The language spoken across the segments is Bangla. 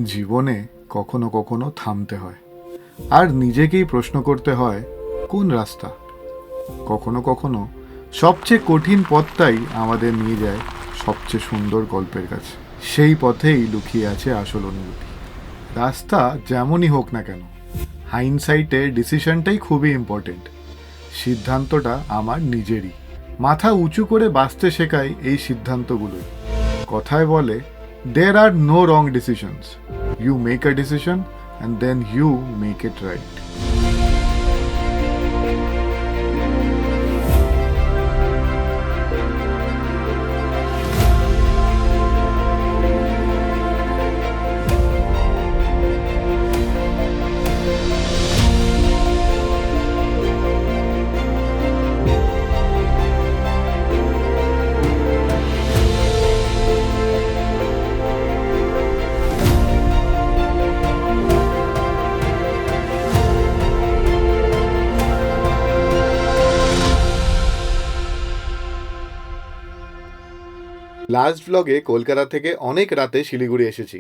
জীবনে কখনো কখনো থামতে হয় আর নিজেকেই প্রশ্ন করতে হয় কোন রাস্তা। কখনো কখনো সবচেয়ে কঠিন পথটাই আমাদের নিয়ে যায় সবচেয়ে সুন্দর গল্পের কাছে। সেই পথেই লুকিয়ে আছে আসল অনুভূতি। রাস্তা যেমনই হোক না কেন, হাইন্ডসাইটে ডিসিশনটাই খুবই ইম্পর্টেন্ট। সিদ্ধান্তটা আমার নিজেরই। মাথা উঁচু করে বাঁচতে শেখায় এই সিদ্ধান্তগুলোই। কথায় বলে, there are no wrong decisions. You make a decision and then you make it right. Last ব্লগে কলকাতা থেকে অনেক রাতে শিলিগুড়ি এসেছি।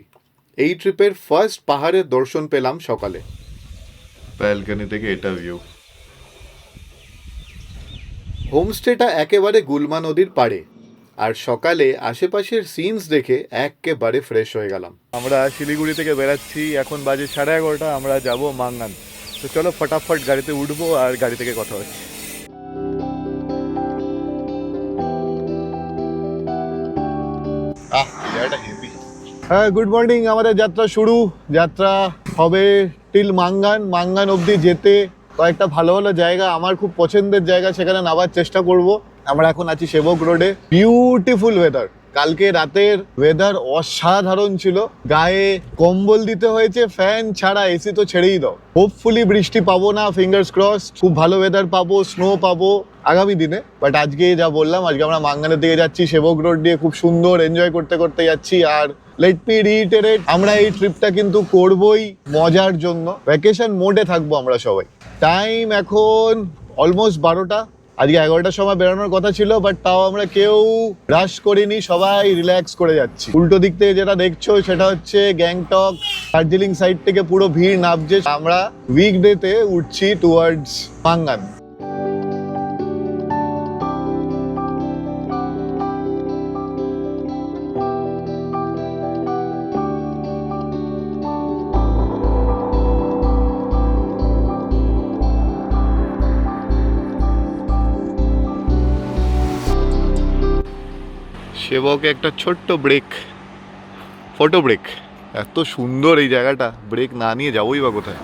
এই ট্রিপের ফার্স্ট পাহাড়ের দর্শন পেলাম সকালে। ব্যালকনি থেকে এটা ভিউ। হোমস্টেটা একেবারে গুলমা নদীর পাড়ে, আর সকালে আশেপাশের সিনস দেখে একেবারে ফ্রেশ হয়ে গেলাম। আমরা শিলিগুড়ি থেকে বেরাচ্ছি, এখন বাজে 11:30। আমরা যাব মাঙ্গান। তো চলো ফটাফট গাড়িতে উঠবো আর গাড়ি থেকে কথা হচ্ছে। হ্যাঁ, গুড মর্নিং। আমাদের যাত্রা শুরু। যাত্রা হবে টিল মাঙ্গান। মাঙ্গান অবধি যেতে কয়েকটা ভালো ভালো জায়গা, আমার খুব পছন্দের জায়গা, সেখানে নামার চেষ্টা করব। আমরা এখন আছি সেবক রোডে। Beautiful weather. কালকে রাতের ওয়েদার অসাধারণ ছিল। গায়ে কম্বল দিতে হয়েছে, ফ্যান ছাড়া। এসি তো ছেড়েই দাও। হোপফুলি বৃষ্টি পাবো না, ফিঙ্গার্স ক্রস। খুব ভালো ওয়েদার পাবো, স্নো পাবো আগামী দিনে। বাট আজকে যা বললাম, আজকে আমরা মাঙ্গানের দিকে যাচ্ছি, সেবক রোড দিয়ে খুব সুন্দর এনজয় করতে করতে যাচ্ছি। আর লেট মি রিইটারেট, আমরা এই ট্রিপটা কিন্তু করবই মজার জন্য। ভ্যাকেশন মোডে থাকবো আমরা সবাই। টাইম এখন অলমোস্ট 12টা। আজকে 11টার সময় বেরোনোর কথা ছিল, বাট তাও আমরা কেউ রাশ করিনি, সবাই রিল্যাক্স করে যাচ্ছি। উল্টো দিক থেকে যেটা দেখছো সেটা হচ্ছে গ্যাংটক, দার্জিলিং সাইড থেকে পুরো ভিড় নামছে। আমরা উইকডেতে উঠছি টুয়ার্ডস মাঙ্গান। সেবকে একটা ছোট্ট ব্রেক, ফটো ব্রেক। এত সুন্দর এই জায়গাটা, ব্রেক না নিয়ে যাবোই বা কোথায়।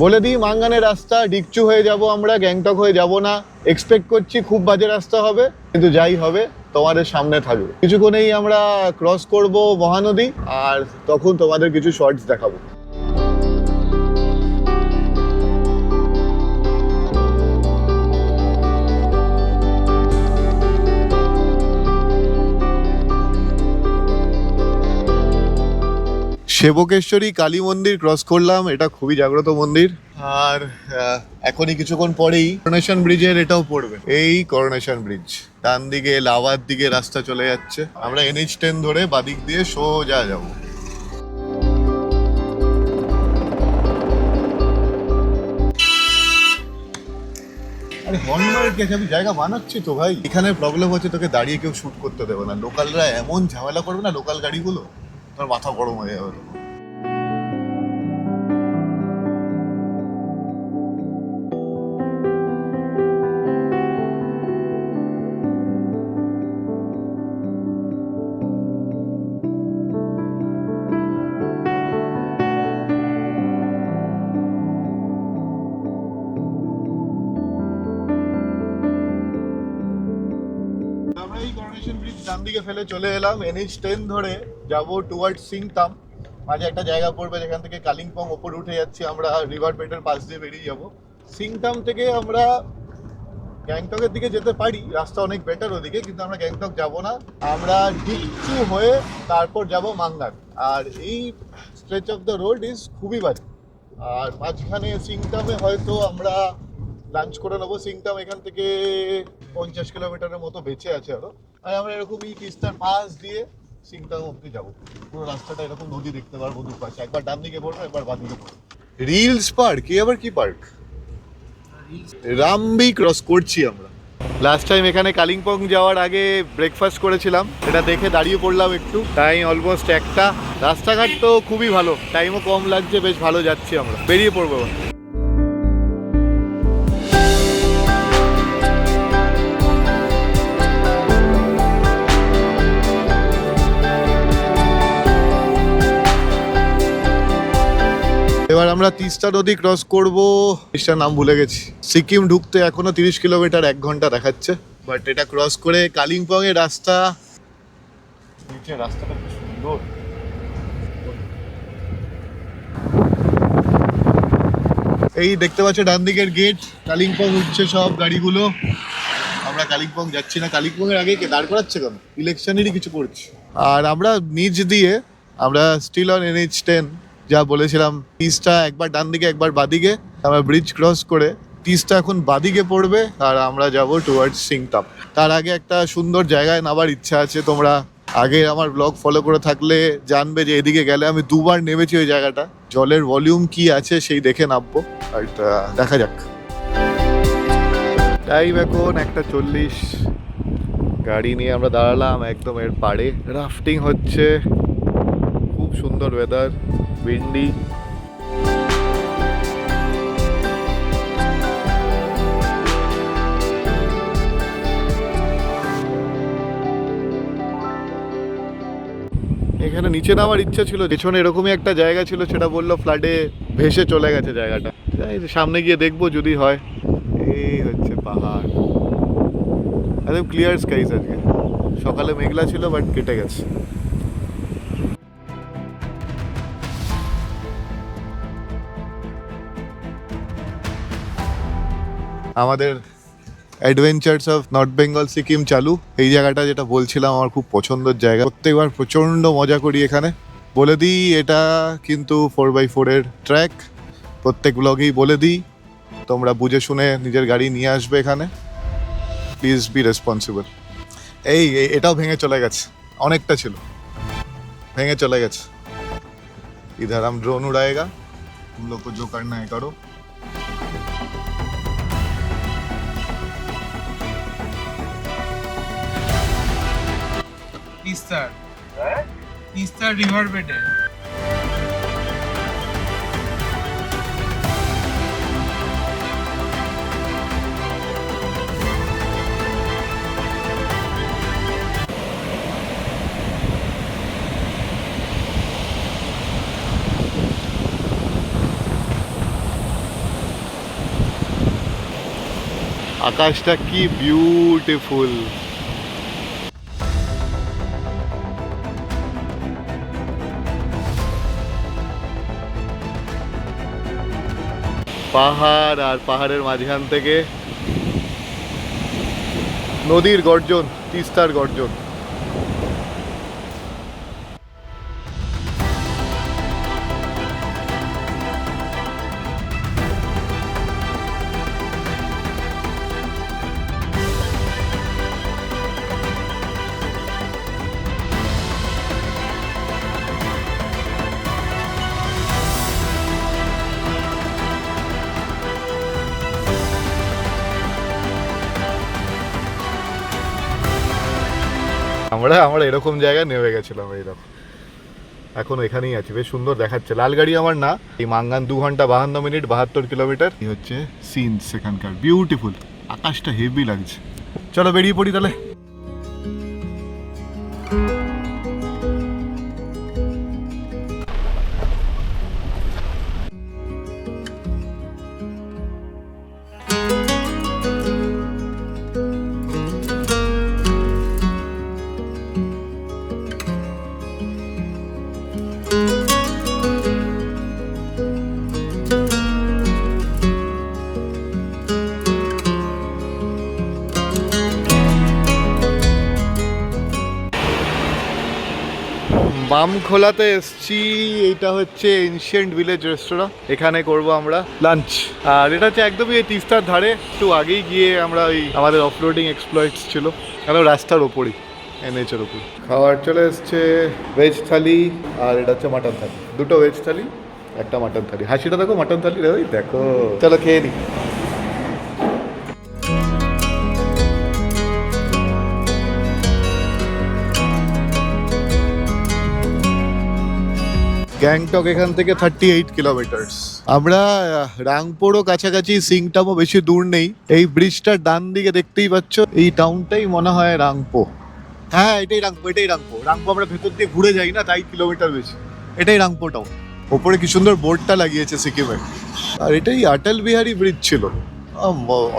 বলে দিই, মাঙ্গানের রাস্তা ডিকচু হয়ে যাব আমরা, গ্যাংটক হয়ে যাব না। এক্সপেক্ট করছি খুব বাজে রাস্তা হবে, কিন্তু যাই হবে তোমাদের সামনে থাকবে। কিছুক্ষণেই আমরা ক্রস করব মহানদী, আর তখন তোমাদের কিছু শর্টস দেখাবো। সেবকেশ্বরী কালী মন্দির ক্রস করলাম। এটা খুবই জাগ্রত মন্দির। আর এখনই কিছুক্ষণ পরেই করোনেশন ব্রিজের এটাও পড়বে। এই করোনেশন ব্রিজ, ডান দিকে লাভার দিকে রাস্তা চলে যাচ্ছে। আমরা NH10 ধরে বাদিক দিয়ে সোজা যাব। আরে হর্নবার্গ গেছে, আমি জায়গা বানাচ্ছি তো ভাই। এখানে প্রবলেম হচ্ছে, তোকে দাঁড়িয়ে কেউ শুট করতে দেবে না। লোকালরা এমন ঝামেলা করবে না, লোকাল গাড়িগুলো, তোর মাথা গরম হয়ে যাবে। আমরা এই করোনেশন ব্রিজ ডান দিকে ফেলে চলে এলাম। NH10 ধরে যাব টুয়ার্ডস সিংতাম। মাঝে একটা জায়গা পড়বে যেখান থেকে কালিম্পং ওপর উঠে যাচ্ছি আমরা, রিভার বেডের পাশ দিয়ে বেরিয়ে যাব। সিংতাম থেকে আমরা গ্যাংটকের দিকে যেতে পারি, রাস্তা অনেক বেটার ওদিকে, কিন্তু আমরা গ্যাংটক যাব না। আমরা ডিকচু হয়ে তারপর যাব মাঙ্গান। আর এই stretch of the road is খুবই বাজে। আর মাঝখানে সিংতামে হয়তো আমরা লাঞ্চ করে নেবো। সিংটাম এখান থেকে 50 কিলোমিটারের মতো বেঁচে আছে আরো। আর আমরা এরকমই তিস্তার পাশ দিয়ে সিংটাম অব্দি যাবো। পুরো রাস্তাটা এরকম নদী দেখতে পারবো দুপাশে, একবার ডান দিকে পড়বো একবার বাঁ দিকে পড়বো। রিলস পার্ক, কি আবার কি পার্ক? রামবি ক্রস করছি আমরা। লাস্ট টাইম এখানে কালিম্পং যাওয়ার আগে ব্রেকফাস্ট করেছিলাম, এটা দেখে দাঁড়িয়ে পড়লাম একটু। টাইম অলমোস্ট 1টা। রাস্তাঘাট তো খুবই ভালো, টাইমও কম লাগছে, বেশ ভালো যাচ্ছি আমরা। বেরিয়ে পড়বো। এবার আমরা তিস্তা নদী ক্রস করবো। তিস্তার নাম ভুলে গেছি। সিকিম ঢুকতে এখনো 30 কিলোমিটার 1 ঘন্টা দেখাচ্ছে, বাট এটা ক্রস করে কালিম্পং এর রাস্তা। নিচে রাস্তাটা খুব সুন্দর। এই দেখতে পাচ্ছ ডান দিকের গেট, কালিম্পং উঠছে সব গাড়িগুলো। আমরা কালিম্পং যাচ্ছি না। কালিম্পং এর আগে কে দাঁড় করাচ্ছে কেন? ইলেকশনেরই কিছু করছে। আর আমরা নিচ দিয়ে, আমরা স্টিল অন NH10, যা বলেছিলাম তিস্তা একবার ডান দিকে একবার বাদিকে। আমরা ব্রিজ ক্রস করে তিস্তা এখন বাদিকে পড়বে আর আমরা যাব টুয়ার্ডস সিংটাম। তার আগে একটা সুন্দর জায়গায় নামার ইচ্ছা আছে। তোমরা আগে আমার ব্লগ ফলো করে থাকলে জানবে যে এদিকে গেলে আমি 2বার নেমেছি ওই জায়গাটা। জলের ভলিউম কি আছে সেই দেখে নামবো। আর দেখা যাক। টাইম এখন 1:40। গাড়ি নিয়ে আমরা দাঁড়ালাম একদম এর পাড়ে। রাফটিং হচ্ছে, খুব সুন্দর ওয়েদার, উইন্ডি। এখানে নিচে নামার ইচ্ছা ছিল, পেছনে এরকমই একটা জায়গা ছিল, সেটা বললো ফ্লাডে ভেসে চলে গেছে জায়গাটা। সামনে গিয়ে দেখবো যদি হয়। এই হচ্ছে পাহাড়, একদম ক্লিয়ার স্কাইজ আজকে। সকালে মেঘলা ছিল বাট কেটে গেছে। আমাদের adventures of north Bengal Sikkim চালু। এই জায়গাটা যেটা বলছিলাম আমার খুব পছন্দের জায়গা, প্রত্যেকবার প্রচণ্ড মজা করি এখানে। বলে দিই এটা কিন্তু 4x4 এর ট্র্যাক, প্রত্যেক ব্লগেই বলে দিই। তোমরা বুঝে শুনে নিজের গাড়ি নিয়ে আসবে এখানে, প্লিজ বি রেসপন্সিবল। এই এটাও ভেঙে চলে গেছে, অনেকটা ছিল, ভেঙে চলে গেছে। इधर हम ड्रोन उड़ाएगा, तुम लोग को जो करना है करो। তিস্তার রিভার বেডে আকাশটা কি বিউটিফুল। পাহাড় আর পাহাড়ের মাঝখান থেকে নদীর গর্জন, তিস্তার গর্জন। আমরা এরকম জায়গায় নেমে গেছিলাম, এইরকম এখন এখানেই আছি। বেশ সুন্দর দেখাচ্ছে। লাল গাড়ি আমার না, এই মাঙ্গান 2 ঘন্টা 52 মিনিট 72 কিলোমিটার। এই হচ্ছে সিনস এখানকার, বিউটিফুল। আকাশটা হেভি লাগছে। চলো বেরিয়ে পড়ি তাহলে। বামখোলাতে এসছি। এইটা হচ্ছে এনশিয়েন্ট ভিলেজ রেস্টুরেন্ট, এখানে করব আমরা লাঞ্চ। আর এটা হচ্ছে একদমই এই তিস্তার ধারে, একটু আগেই গিয়ে আমরা ওই আমাদের অফরোডিং এক্সপ্লয়েটস ছিল, কেন রাস্তার ওপরই, এনএচের ওপর। খাবার চলে এসছে ভেজ থালি, আর এটা হচ্ছে মাটন থালি। দুটো ভেজ থালি, একটা মাটন থালি। হাসিটা দেখো, মাটন থালি রে, ওই দেখো। চলো খেয়ে নিই। গ্যাংটক এখান থেকে 38 কিলোমিটার। আমরা রাংপুরও কাছাকাছি, সিংটামও বেশি দূর নেই। এই ব্রিজটার ডান দিকে দেখতেই পাচ্ছ, এই টাউনটাই মনে হয় রাংপো। হ্যাঁ, এটাই রাংপো, এটাই রাংপো। রাংপো আমরা ভেতর দিয়ে ঘুরে যাই না, তাই কিলোমিটার বেশি। এটাই রাংপো টাউন। ওপরে কি সুন্দর বোর্ডটা লাগিয়েছে সিকিমের। আর এটাই অটল বিহারী ব্রিজ ছিল।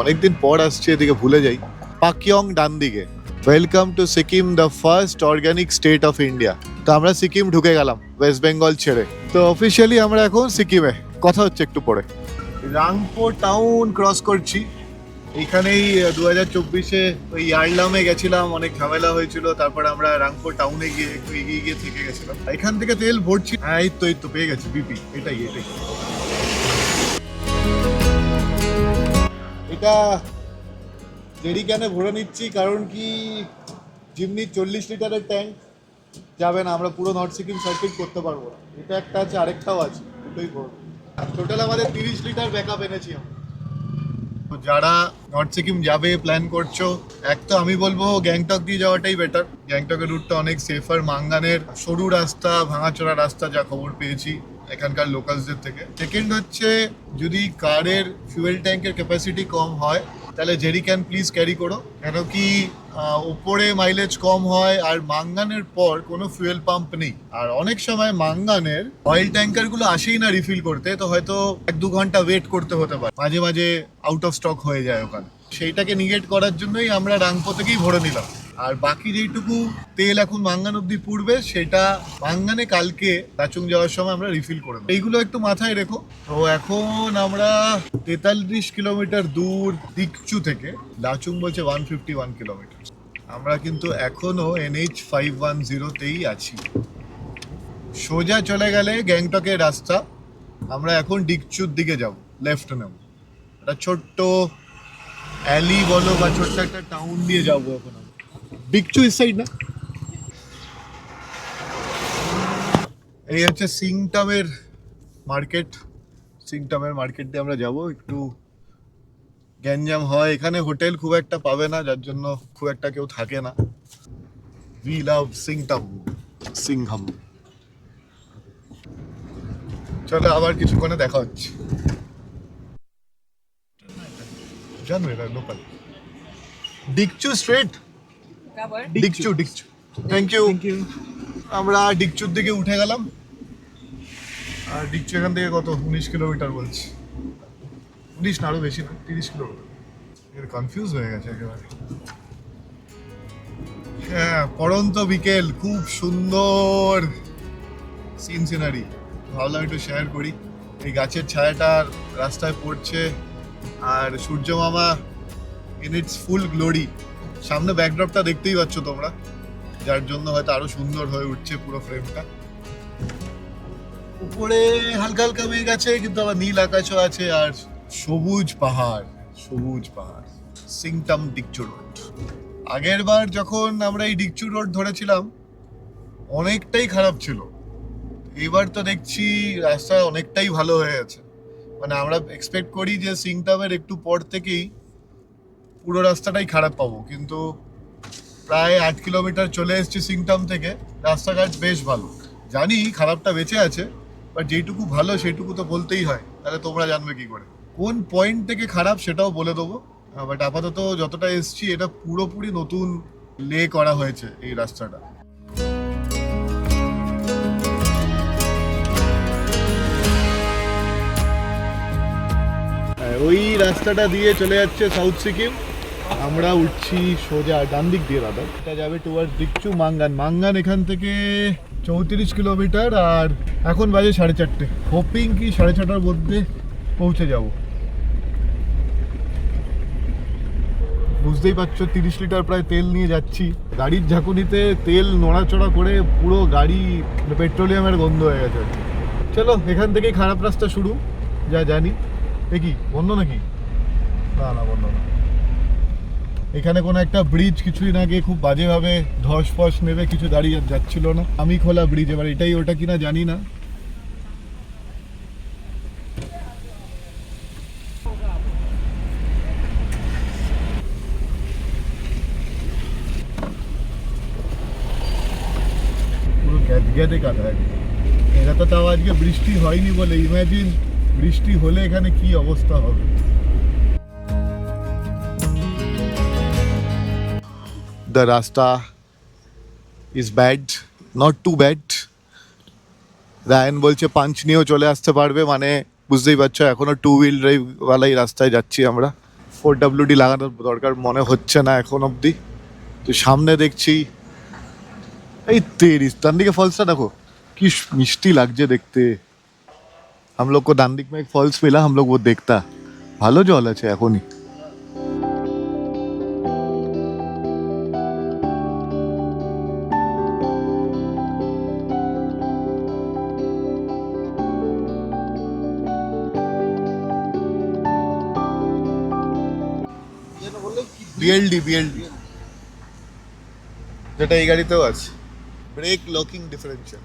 অনেকদিন পর আসছে এদিকে, ভুলে যাই। পাকিয়ং ডান দিকে। Welcome to Sikkim, the first organic state of India. তো আমরা সিকিম ঢুকে গেলাম ওয়েস্ট বেঙ্গল ছেড়ে। তো অফিসিয়ালি আমরা এখন সিকিমে। কথা হচ্ছে একটু পরে। রাংপো টাউন ক্রস করছি। এইখানেই 2024-এ ওই ইয়ারলামে গেছিলাম, অনেক ঝামেলা হয়েছিল। তারপর আমরা রাংপো টাউনে গিয়ে একটু এগিয়ে গিয়ে থেকে গেছিলাম। এখান থেকে তেল ভরছি। হ্যাঁ, এই তো পেয়ে গেছি বিপি। এটাই এটা জেরি ক্যানে ভরে নিচ্ছি, কারণ কি জিমনি 40 লিটারের ট্যাঙ্ক যাবে না, আমরা পুরো নর্থ সিকিম সার্কিট করতে পারবো না। এটা একটা আছে, আরেকটাও আছে, দুটোই ভরবো। টোটাল আমাদের 30 লিটার ব্যাকআপ এনেছি আমরা। তো যারা নর্থ সিকিম যাবে প্ল্যান করছো, এক তো আমি বলবো গ্যাংটক দিয়ে যাওয়াটাই বেটার। গ্যাংটকের রুটটা অনেক সেফার। মাঙ্গানের সরু রাস্তা, ভাঙাচোরা রাস্তা, যা খবর পেয়েছি এখানকার লোকালসদের থেকে। সেকেন্ড হচ্ছে, যদি কারের ফুয়েল ট্যাঙ্কের ক্যাপাসিটি কম হয় তাহলে জেরি ক্যান প্লিজ ক্যারি করো, কেন কি ওপরে মাইলেজ কম হয়। আর মাঙ্গানের পর কোনো ফুয়েল পাম্প নেই। আর অনেক সময় মাঙ্গানের অয়েল ট্যাঙ্কারগুলো আসেই না রিফিল করতে, তো হয়তো 1-2 ঘন্টা ওয়েট করতে হতে পারে, মাঝে মাঝে আউট অফ স্টক হয়ে যায় ওখানে। সেইটাকে নিগেট করার জন্যই আমরা রাংপো থেকেই ভরে নিলাম। আর বাকি যেইটুকু তেল এখন মাঙ্গান অব্দি পুড়বে, সেটা মাঙ্গানে কালকে লাচুং যাওয়ার সময় আমরা রিফিল করে দেবো। এইগুলো একটু মাথায় রেখো। তো এখন আমরা 43 কিলোমিটার দূর দিকচু থেকে, লাচুং বলছে 151 কিলোমিটার। আমরা কিন্তু এখনো NH510তেই আছি। সোজা চলে গেলে গ্যাংটকের রাস্তা। আমরা এখন ডিকচুর দিকে যাব, লেফট নেব। একটা ছোট্ট অ্যালি বলো বা ছোট্ট একটা টাউন দিয়ে যাবো এখন। ডিকচু ইস সাইড না। এই হচ্ছে সিংটামের মার্কেট। সিংটামের মার্কেট দিয়ে আমরা যাব। একটু গ্যাঞ্জাম হয় এখানে, হোটেল খুব একটা পাবে না, যার জন্য খুব একটা কেউ থাকে না। উই লাভ সিংটাম, সিংহাম। চলো, আবার কিছুক্ষণে দেখা হচ্ছে। জানো এটা local Dikchu street. Dikchu. Thank you. আমরা ডিকচুর দিকে উঠে গেলাম। আর ডিকচু এখান থেকে কত, 19 কিলোমিটার বলছি। 19 না, আরো বেশি না, 30 কিলোমিটার। কনফিউজ হয়ে গেছে একেবারে। হ্যাঁ, পড়ন্ত বিকেল, খুব সুন্দর সিনারি। ভাবলাম একটু শেয়ার করি। এই গাছের ছায়াটা রাস্তায় পড়ছে, আর সূর্য মামা ইন ইটস ফুল গ্লোরি। সামনে ব্যাকড্রপটা দেখতেই পাচ্ছ তোমরা, যার জন্য হয়তো আরো সুন্দর হয়ে উঠছে পুরো ফ্রেমটা। উপরে হালকা হালকা মেঘ আছে, কিন্তু আবার নীল আকাশও আছে, আর সবুজ পাহাড়। সিংটাম ডিকচু রোড। আগের বার যখন আমরা এই ডিকচু রোড ধরেছিলাম অনেকটাই খারাপ ছিল। এবার তো দেখছি রাস্তা অনেকটাই ভালো হয়ে গেছে। মানে আমরা এক্সপেক্ট করি যে সিংটামের একটু পর থেকেই পুরো রাস্তাটাই খারাপ পাবো, কিন্তু প্রায় 8 কিলোমিটার চলে এসেছি সিংটাম থেকে। রাস্তাঘাট বেশ ভালো। জানি খারাপটা বেঁচে আছে, বাট যেইটুকু ভালো সেইটুকু তো বলতেই হয়, তাহলে তোমরা জানবে কি করে কোন পয়েন্ট থেকে খারাপ, সেটাও বলে দেবো। বাট আপাতত যতটা এসছি, এটা পুরোপুরি নতুন লে করা হয়েছে এই রাস্তাটা। ওই রাস্তাটা দিয়ে চলে যাচ্ছে সাউথ সিকিম। আমরা উঠছি সোজা ডান দিক দিয়ে, দাদা এটা যাবে টুয়ার্ডস ডিকচু মাঙ্গান এখান থেকে 34 কিলোমিটার। আর এখন বাজে 4:30। হোপিং কি 6:30টার মধ্যে পৌঁছে যাব। বুঝতেই পারছো 30 লিটার প্রায় তেল নিয়ে যাচ্ছি, গাড়ির ঝাঁকুনিতে তেল নড়াচড়া করে পুরো গাড়ি পেট্রোলিয়ামের গন্ধ হয়ে গেছে। চলো এখান থেকেই খারাপ রাস্তা শুরু, যা জানি। কি বন্ধ নাকি? না না বন্ধ না। এখানে কোনো একটা ব্রিজ কিছুদিন আগে খুব বাজেভাবে ধস ফস নেবে কিছু দাঁড়িয়ে যাচ্ছিল না, আমি খোলা ব্রিজ, এবার এটাই ওটা কিনা জানি না। পুরো গ্যাদে কাদা। এটা তো তাও আজকে বৃষ্টি হয়নি বলে, ইমাজিন বৃষ্টি হলে এখানে কি অবস্থা হবে। The rasta is bad, not too bad. Rayan বলছে পাঞ্চ নিয়েও চলে আসতে পারবে, মানে বুঝতেই পারছো এখনো 2 হুইল ড্রাইভ ওয়ালাই রাস্তায় যাচ্ছি আমরা। 4WD লাগানোর দরকার মনে হচ্ছে না এখন অবধি। তো সামনে দেখছি এই তেরিস ডান দিকে ফলসটা দেখো কি মিষ্টি লাগছে দেখতে। हम लोग को दान दिक में एक फॉल्स मिला, हम लोग वो देखता। ভালো জল আছে এখনই। বিএলডি যেটা এই গাড়িতেও আছে, ব্রেক লকিং ডিফারেন্সিয়াল।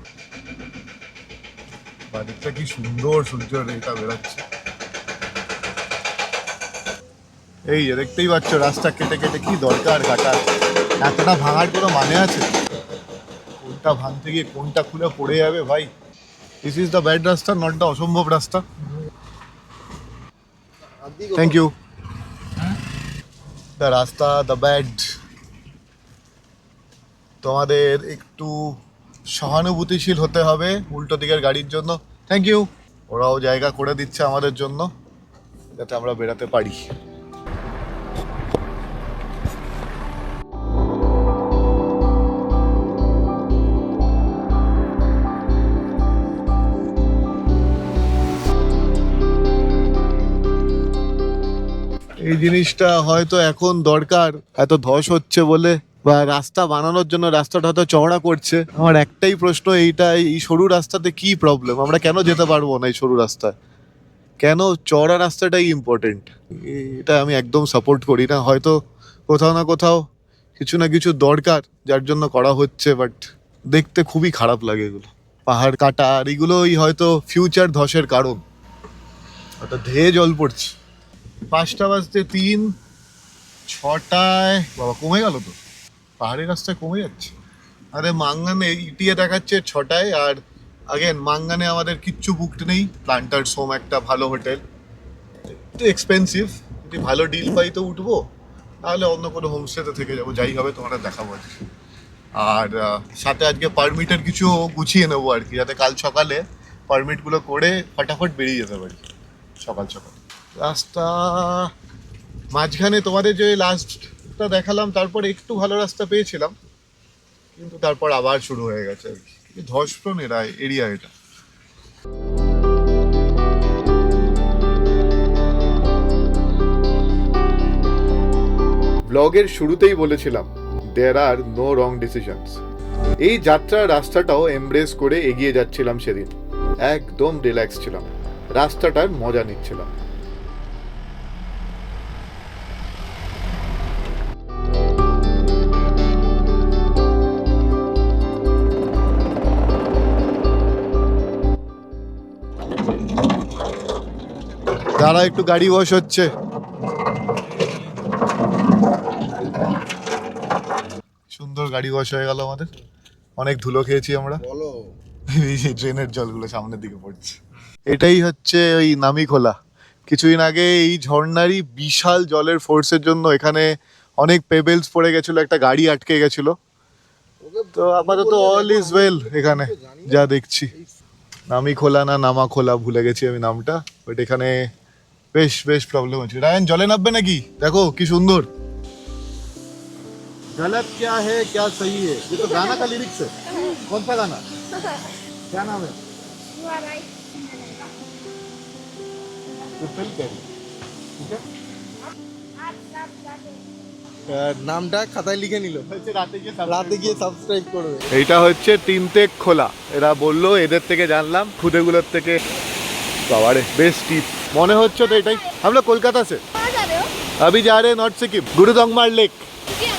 বাড়িটা কি সুন্দর সূর্য রেখা বেড়াচ্ছে। এই যে দেখতেই পাচ্ছ রাস্তা কেটে কেটে কি দরকার কাটার, এতটা ভাঙার কোনো মানে আছে? কোনটা ভাঙতে গিয়ে কোনটা খুলে পড়ে যাবে ভাই। দিস ইজ দ্য ব্যাড রাস্তা, নট দ্য অসম্ভব রাস্তা। Thank you. দ্য রাস্তা দ্য ব্যাড। তোমাদের একটু সহানুভূতিশীল হতে হবে উল্টো দিকের গাড়ির জন্য। Thank you. ওরাও জায়গা করে দিচ্ছে আমাদের জন্য যাতে আমরা বেরাতে পারি। এই জিনিসটা হয়তো এখন দরকার, এত ধস হচ্ছে বলে বা রাস্তা বানানোর জন্য রাস্তাটা হয়তো চওড়া করছে। আমার একটাই প্রশ্ন, এইটা এই সরু রাস্তাতে কি প্রবলেম? আমরা কেন যেতে পারবো না এই সরু রাস্তায়? কেন চওড়া রাস্তাটাই ইম্পর্টেন্ট? এটা আমি একদম সাপোর্ট করি না। হয়তো কোথাও না কোথাও কিছু না কিছু দরকার যার জন্য করা হচ্ছে, বাট দেখতে খুবই খারাপ লাগে এগুলো। পাহাড় কাটা আর এগুলোই হয়তো ফিউচার ধসের কারণ। হয়তো ধেয়ে জল পড়ছে। 5টা বাজতে 3, 6টায় বাবা কমে গেল তো, পাহাড়ি রাস্তায় কমে যাচ্ছে। আরে মাঙ্গানে ইটিয়ে দেখাচ্ছে 6টায়, আর আগেন মাঙ্গানে আমাদের কিচ্ছু বুকড নেই। প্লান্টার্স হোম একটা ভালো হোটেল, একটু এক্সপেন্সিভ, যদি ভালো ডিল পাই তো উঠবো, তাহলে অন্য কোনো হোমস্টেতে থেকে যাবো, যাই হবে তোমাদের দেখাবো আজকে। আর সাথে আজকে পারমিটের কিছু গুছিয়ে নেবো আর কি, যাতে কাল সকালে পারমিটগুলো করে ফটাফট বেরিয়ে যেতে পারি সকাল সকাল। রাস্তা মাঝখানে তোমাদের যে লাস্টটা দেখালাম, তারপরে একটু ভালো রাস্তা পেয়েছিলাম, কিন্তু তারপর আবার শুরু হয়ে গেছে আর কি। ধসপ্রণ এরিয়া এটা। ব্লগের শুরুতেই বলেছিলাম দেয়ার আর নো রং ডিসিশনস। এই যাত্রার রাস্তাটাও এমব্রেস করে এগিয়ে যাচ্ছিলাম সেদিন। একদম রিল্যাক্স ছিলাম, রাস্তাটার মজা নিচ্ছিলাম। তারা একটু গাড়ি ওয়াশ হচ্ছে। সুন্দর গাড়ি ওয়াশ হয়ে গেল আমাদের। অনেক ধুলো খেয়েছি আমরা। এই যে ট্রেনের জলগুলো সামনের দিকে পড়ছে, এটাই হচ্ছে ওই নামিখোলা। কিছুদিন আগে এই ঝর্ণারই বিশাল জলের ফোর্সের জন্য এখানে অনেক পেবেলস পড়ে গেছিল, একটা গাড়ি আটকে গেছিল। তো আপাতত অল ইজ ওয়েল এখানে যা দেখছি। নামিখোলা না নামাখোলা ভুলে গেছি আমি নামটা, বাট এখানে বেশ বেশ প্রবলেম হচ্ছে। রায়ন জলে নামবে নাকি? দেখো কি সুন্দর। गलत क्या है क्या सही है, ये तो गाना का लिरिक्स है। कौन सा गाना, क्या नाम है? ठीक है। নামটা খাতায় লিখে নিল, রাতে গিয়ে সাবস্ক্রাইব করবে। এইটা হচ্ছে তিনতেক খোলা, এরা বললো, এদের থেকে জানলাম, খুদেগুলোর থেকে। বাবারে বেশ টিপ মনে হচ্ছে তো এটাই। আমরা কলকাতা সে अभी जा रहे हैं नॉर्थ सिक्किम, गुरुदंगमार लेक।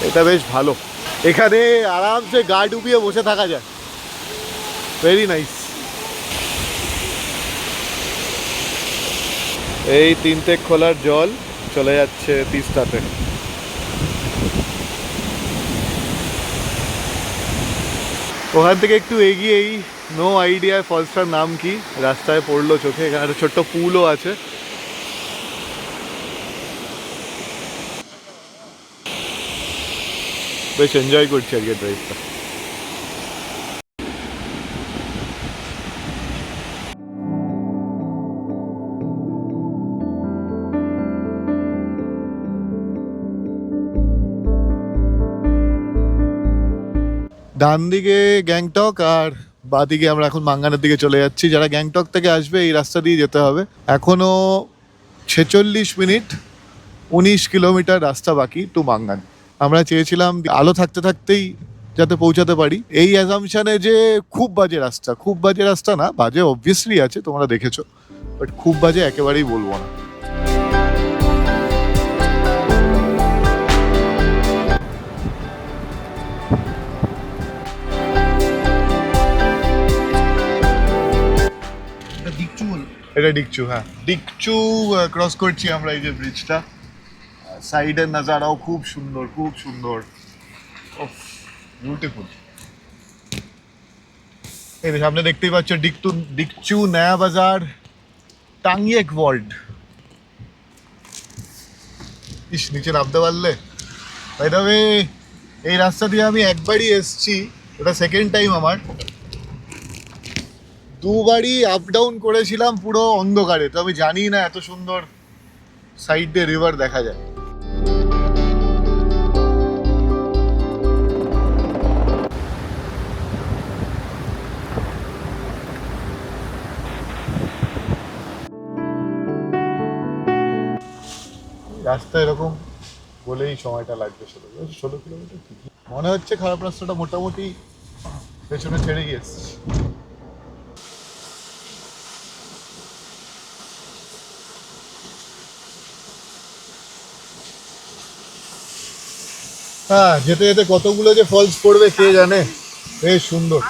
এটা বেশ ভালো, এখানে আরামসে গা ডুবিয়ে বসে থাকা যায়, ভেরি নাইস। এই তিনতেক খোলার জল চলে যাচ্ছে তিস্তাতে। ওখান থেকে একটু এগিয়েই নো আইডিয়া ফলসটার নাম কি, রাস্তায় পড়লো চোখে, এখানে একটা ছোট্ট পুলও আছে। বেশ এনজয় করছি আজকে ড্রাইভটা। ডান দিকে গ্যাংটক আর বাঁদিকে আমরা এখন মাঙ্গানের দিকে চলে যাচ্ছি। যারা গ্যাংটক থেকে আসবে এই রাস্তা দিয়ে যেতে হবে। এখনো 46 মিনিট 19 কিলোমিটার রাস্তা বাকি টু মাঙ্গান। আমরা চেয়েছিলাম আলো থাকতে থাকতেই যাতে পৌঁছাতে পারি, এই অ্যাজাম্পশনে যে খুব বাজে রাস্তা, খুব বাজে রাস্তা না, বাজে অবভিয়াসলি আছে, তোমরা দেখেছো, বাট খুব বাজে একেবারেই বলবো না। এটা ডিকচু, হ্যাঁ ডিকচু ক্রস করছি আমরা, এই যে ব্রিজটা, সাইডের নাজারাও খুব সুন্দর, খুব সুন্দর, বিউটিফুল। এই যে সামনে দেখতেই পাচ্ছ ডিকচু নয়া বাজার টাংয়েক ওয়ার্ল্ড। ইস, নিচে নামতে পারলে। বাই দ্য ওয়ে, এই রাস্তা দিয়ে আমি একবারই এসছি, ওটা সেকেন্ড টাইম আমার। দুবারই আপ ডাউন করেছিলাম পুরো অন্ধকারে, তো আমি জানি না এত সুন্দর সাইড দিয়ে রিভার দেখা যায়। রাস্তা এরকম বলেই সময়টা লাগবে 16 কিলোমিটার। মনে হচ্ছে খারাপ রাস্তাটা মোটামুটি পেছনে ছেড়ে গিয়েছে। হ্যাঁ, যেতে যেতে কতগুলো যে ফলস পড়বে কে জানে, বেশ সুন্দর।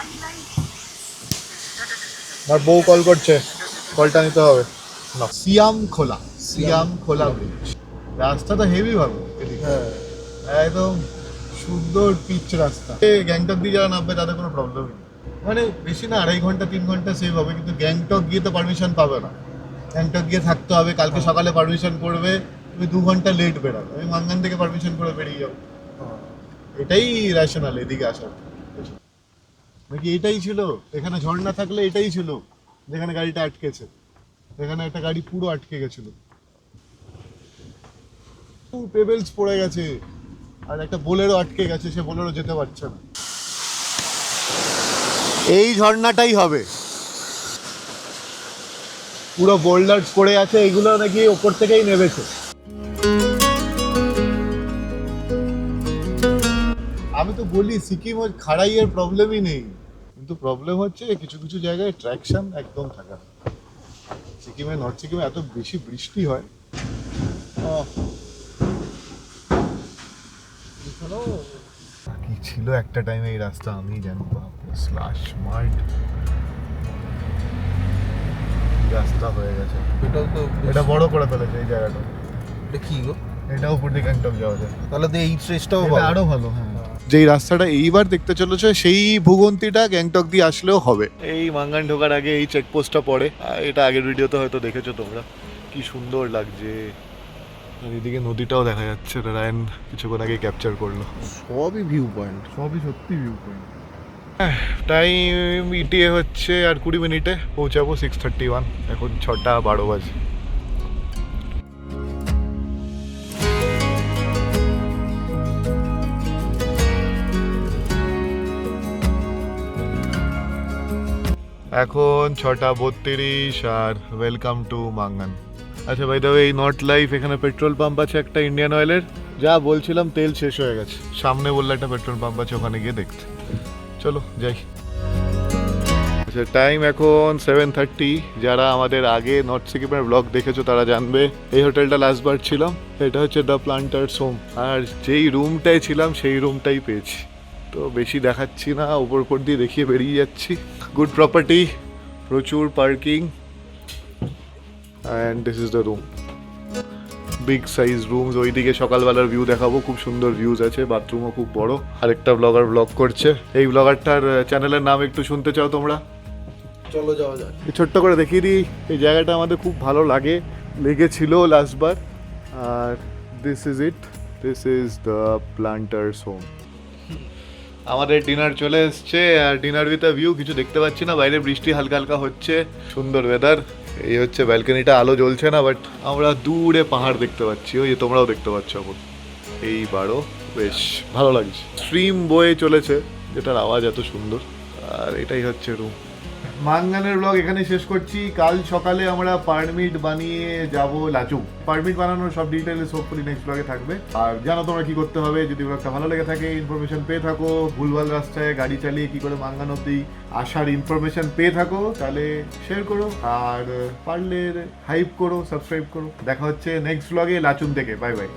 আর বউ কল করছে, কলটা নিতে হবে। সিয়াম খোলা ব্রিজ, রাস্তাটা হেভি ভালো, হ্যাঁ একদম সুন্দর পিচ রাস্তা। গ্যাংটক দিয়ে যারা নামবে তাদের কোনো প্রবলেম নেই, মানে বেশি না, 2.5 ঘন্টা 3 ঘন্টা সেভ হবে। কিন্তু গ্যাংটক গিয়ে তো পারমিশন পাবে না, গ্যাংটক গিয়ে থাকতে হবে, কালকে সকালে পারমিশন করবে, তুমি 2 ঘন্টা লেট বেরাবে, আমি মাঙ্গান থেকে পারমিশন করে বেরিয়ে যাবো। এটাই রেশনাল এদিকে আসার। নাকি এটাই ছিল, এখানে ঝর্ণা থাকলে এটাই ছিল যেখানে গাড়িটা আটকেছে। এখানে একটা গাড়ি পুরো আটকে গেছিল, পেবেলস পড়ে গেছে, আর একটা বোলেরো আটকে গেছে, সে বোলেরো যেতে পারছে না। এই ঝর্ণাটাই হবে, পুরো বোল্ডার্স পড়ে আছে, এগুলো নাকি ওপর থেকেই নেমেছে। আমি তো বলি সিকিম খাড়াইয়ের প্রবলেমই নেই, কিন্তু প্রবলেম হচ্ছে কিছু কিছু জায়গায় ট্র্যাকশন একদম থাকে না। সিকিমে, নর্থ সিকিমে এত বেশি বৃষ্টি হয়। কি ছিল একটা টাইমে এই রাস্তা, আমি জানবো। স্ল্যাশ মার্ট রাস্তা হয়ে গেছে, এটাও তো, এটা বড় করে ফেলেছে এই জায়গাটা। এটা কি গো? এটা উপর দিকে গ্যাংটক যাওয়া যায়, তাহলে তো এই স্ট্রেচটাও আরো ভালো। হ্যাঁ, যেই রাস্তাটা এইবার দেখতে চলেছে সেই ভূগন্তিটা গ্যাংটক দিয়ে আসলেও হবে। এই মাঙ্গান ঢোকার আগে এই চেকপোস্টটা পড়ে, এটা আগের ভিডিওতে হয়তো দেখেছো তোমরা, কি সুন্দর লাগছে। আর এদিকে নদীটাও দেখা যাচ্ছে, রায়ন কিছুক্ষণ আগে ক্যাপচার করলো। সবই ভিউ পয়েন্ট, সবই সত্যি ভিউ পয়েন্ট। টাইম ইটিএ হচ্ছে আর 20 মিনিটে পৌঁছাবো, 6:31, এখন 6:12 বাজে। এখন 6:32 আর ওয়েলকাম টু মাঙ্গান। আচ্ছা ভাই, এই নর্থ লাইফ, এখানে পেট্রোল পাম্প আছে একটা ইন্ডিয়ান অয়েলের, যা বলছিলাম তেল শেষ হয়ে গেছে, সামনে বললে একটা পেট্রোল পাম্প আছে, ওখানে গিয়ে দেখতে। চলো যাই। আচ্ছা, টাইম এখন 7:30। যারা আমাদের আগে নর্থ সিকিমের ব্লগ দেখেছো তারা জানবে এই হোটেলটা লাস্টবার ছিলাম। এটা হচ্ছে দ্য প্লান্টার্স হোম, আর যেই রুমটায় ছিলাম সেই রুমটাই পেয়েছি। তো বেশি দেখাচ্ছি না, উপর উপর দিয়ে দেখিয়ে বেরিয়ে যাচ্ছি। গুড প্রপার্টি, প্রচুর parking, and this is the room. Big size rooms. ওইদিকে সকালবেলার ভিউ দেখাবো, খুব সুন্দর ভিউজ আছে, বাথরুমও খুব বড়। আরেকটা ব্লগার ব্লগ করছে। এই ব্লগারটার চ্যানেলের নাম একটু শুনতে চাও তোমরা? চলো যাওয়া যাক। ছোট্ট করে দেখিয়ে দিই, এই জায়গাটা আমাদের খুব ভালো লেগেছিল লাস্টবার। আর this is it, this is the planters home. আমাদের ডিনার চলে এসছে, আর ডিনার উইথ আ ভিউ। কিছু দেখতে পাচ্ছি না, বাইরে বৃষ্টি হালকা হালকা হচ্ছে, সুন্দর ওয়েদার। এই হচ্ছে ব্যালকনিটা, আলো জ্বলছে না, বাট আমরা দূরে পাহাড় দেখতে পাচ্ছি, ওই যে তোমরাও দেখতে পাচ্ছ এখন। এইবারও বেশ ভালো লাগছে, স্ট্রিম বয়ে চলেছে, যেটার আওয়াজ এত সুন্দর। আর এটাই হচ্ছে রুম। মাঙ্গানের ব্লগ এখানে শেষ করছি। কাল সকালে আমরা পারমিট বানিয়ে যাব লাচুং। পারমিট বানানোর সব ডিটেলস হোপফুলি নেক্সট ব্লগে থাকবে। আর জানো তোমরা কি করতে হবে, যদি ব্লগটা ভালো লেগে থাকে, ইনফরমেশন পেয়ে থাকো, ভুলভাল রাস্তায় গাড়ি চালিয়ে কি করে মাঙ্গান অব্দি আসার ইনফরমেশন পেয়ে থাকো, তাহলে শেয়ার করো, আর পারলে হাইপ করো, সাবস্ক্রাইব করো। দেখা হচ্ছে নেক্সট ব্লগে লাচুং থেকে। Bye bye.